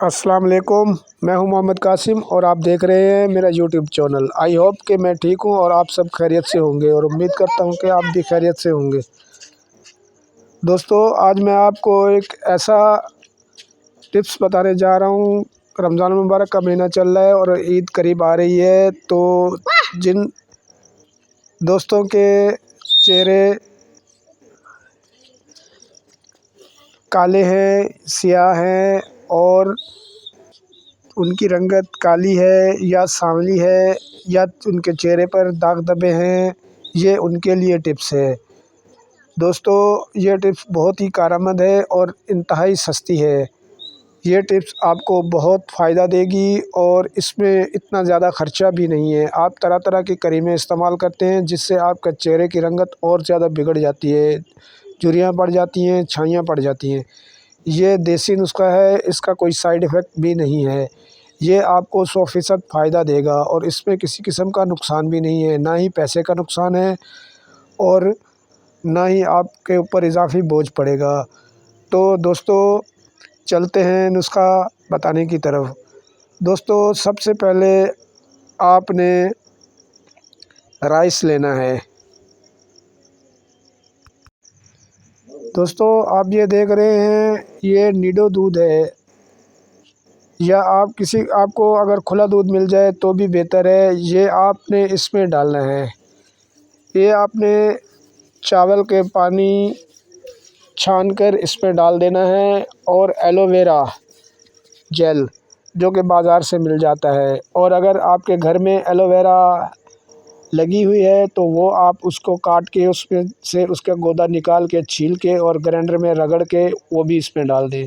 अस्सलाम वालेकुम, मैं हूं मोहम्मद कासिम और आप देख रहे हैं मेरा यूट्यूब चैनल। आई होप कि मैं ठीक हूं और आप सब खैरियत से होंगे और उम्मीद करता हूं कि आप भी खैरियत से होंगे। दोस्तों, आज मैं आपको एक ऐसा टिप्स बताने जा रहा हूं। रमज़ान मुबारक का महीना चल रहा है और ईद करीब आ रही है, तो जिन दोस्तों के चेहरे काले हैं, सियाह हैं और उनकी रंगत काली है या सांवली है या उनके चेहरे पर दाग धब्बे हैं, ये उनके लिए टिप्स है। दोस्तों, ये टिप्स बहुत ही कारआमद है और इंतहाई सस्ती है। ये टिप्स आपको बहुत फ़ायदा देगी और इसमें इतना ज़्यादा ख़र्चा भी नहीं है। आप तरह तरह की क्रीमें इस्तेमाल करते हैं जिससे आपका चेहरे की रंगत और ज़्यादा बिगड़ जाती है, झुर्रियाँ पड़ जाती हैं, छाइयाँ पड़ जाती हैं। ये देसी नुस्खा है, इसका कोई साइड इफ़ेक्ट भी नहीं है। ये आपको 100% फ़ायदा देगा और इसमें किसी किस्म का नुकसान भी नहीं है, ना ही पैसे का नुकसान है और ना ही आपके ऊपर इजाफी बोझ पड़ेगा। तो दोस्तों, चलते हैं नुस्खा बताने की तरफ। दोस्तों, सबसे पहले आपने राइस लेना है। दोस्तों, आप ये देख रहे हैं, ये नीडो दूध है या आपको अगर खुला दूध मिल जाए तो भी बेहतर है। ये आपने इसमें डालना है। ये आपने चावल के पानी छानकर इसमें डाल देना है और एलोवेरा जेल जो कि बाज़ार से मिल जाता है, और अगर आपके घर में एलोवेरा लगी हुई है तो वो आप उसको काट के उसमें से उसका गूदा निकाल के छील के और ग्राइंडर में रगड़ के वो भी इसमें डाल दें।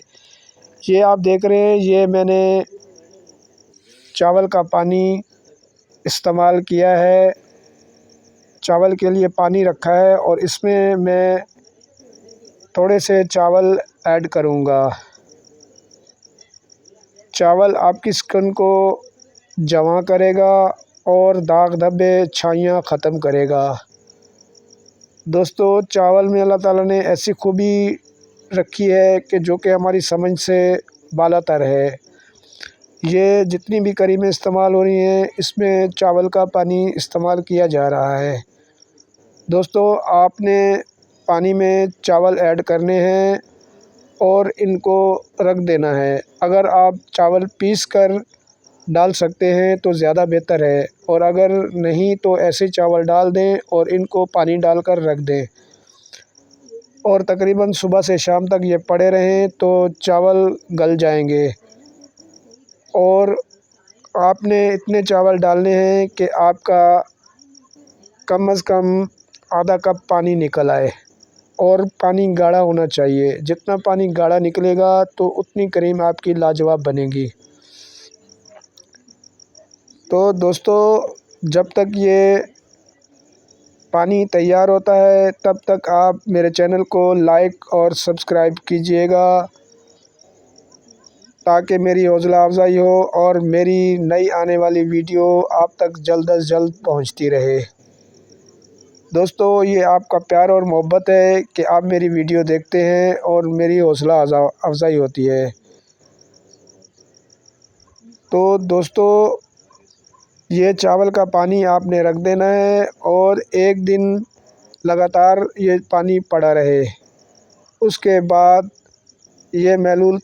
ये आप देख रहे हैं, ये मैंने चावल का पानी इस्तेमाल किया है, चावल के लिए पानी रखा है और इसमें मैं थोड़े से चावल ऐड करूँगा। चावल आपकी स्किन को जमा करेगा और दाग धब्बे छाइयाँ ख़त्म करेगा। दोस्तों, चावल में अल्लाह ताला ने ऐसी खूबी रखी है कि जो कि हमारी समझ से बालातर है। ये जितनी भी क्रीमें इस्तेमाल हो रही हैं, इसमें चावल का पानी इस्तेमाल किया जा रहा है। दोस्तों, आपने पानी में चावल ऐड करने हैं और इनको रख देना है। अगर आप चावल पीस कर डाल सकते हैं तो ज़्यादा बेहतर है, और अगर नहीं तो ऐसे चावल डाल दें और इनको पानी डालकर रख दें और तकरीबन सुबह से शाम तक ये पड़े रहें तो चावल गल जाएंगे। और आपने इतने चावल डालने हैं कि आपका कम से कम आधा कप पानी निकल आए, और पानी गाढ़ा होना चाहिए। जितना पानी गाढ़ा निकलेगा तो उतनी क्रीम आपकी लाजवाब बनेगी। तो दोस्तों, जब तक ये पानी तैयार होता है तब तक आप मेरे चैनल को लाइक और सब्सक्राइब कीजिएगा ताकि मेरी हौसला अफजाई हो और मेरी नई आने वाली वीडियो आप तक जल्द अज जल्द पहुंचती रहे। दोस्तों, ये आपका प्यार और मोहब्बत है कि आप मेरी वीडियो देखते हैं और मेरी हौसला अफजाई होती है। तो दोस्तों, ये चावल का पानी आपने रख देना है और एक दिन लगातार ये पानी पड़ा रहे। उसके बाद ये महलूल